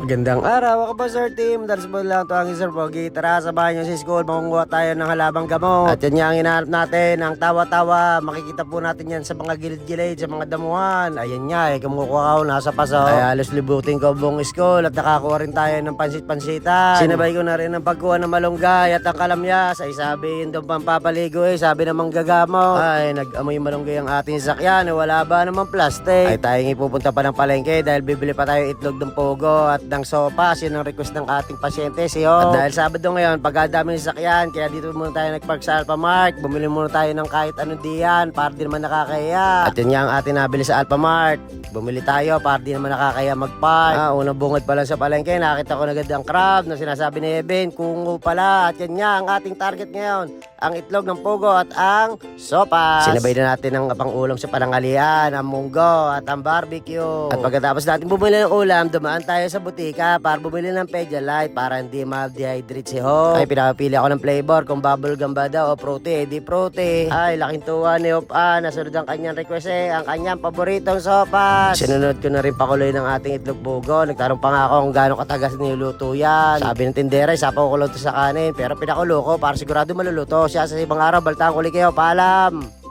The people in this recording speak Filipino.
Magandang araw, Kabasar Team. Daras po lang ito ang Sir Pogi. Tara, sabahan nyo si school. Makunguha tayo ng halabang gamot. At yan yung hinahanap natin, ang tawa-tawa. Makikita po natin yan sa mga gilid-gilid, sa mga damuhan. Ayan nga, kumukuha ko, nasa paso. Ay halos libutin ko buong school. At nakakuha rin tayo ng pansit-pansitan. Sinabay ko na rin ang pagkuha ng malunggay at ang kalamyas. Ay sabi, yun doon pampapaligo sabi namang gagamot. Ay, nag-amoy malunggay ang ating sakyan. Wala ba namang plastic? Ay tayong ipupunta pa ng palengke dahil bibili pa tayo itlog ng pogo at ng sopas. Yun ang request ng ating pasyente, si Ho. At dahil Sabado ngayon, pagkadami ng sakyan, kaya dito muna tayo nagpark sa Alphamart. Bumili muna tayo ng kahit anong diyan para di naman nakakaya. At yun nga ang ating nabili sa Alphamart. Bumili tayo para di naman nakakaya magpark. Unang bungad pa lang sa palengke, nakita ko na agad ang crab na sinasabi ni Eben, kungo pala. At yan nga ang ating target ngayon, ang itlog ng pogo at ang sopas. Sinabay na natin ang pangulam sa panangalian, ang munggo at ang barbecue. At pagkatapos natin bumili ng ulam, dumaan tayo sa butika para bumili ng Pedialyte para hindi ma-dehydrate si Ho. Ay pinapili ako ng flavor kung bubble gum ba daw o fruity, di fruity. Ay laking tuwa ni Hop nasunod ang kanyang request ang kanyang paboritong sopas. Sinunod ko na rin pakuloy ng ating itlog pugo. Nagtanong pa nga ako kung gaano katagas niluluto yan. Sabi ng tindera, isa pa ko to sa kanin pero pinakulo ko para sigurado maluluto siya sa ibang araw. Baltaan ko kayo, paalam.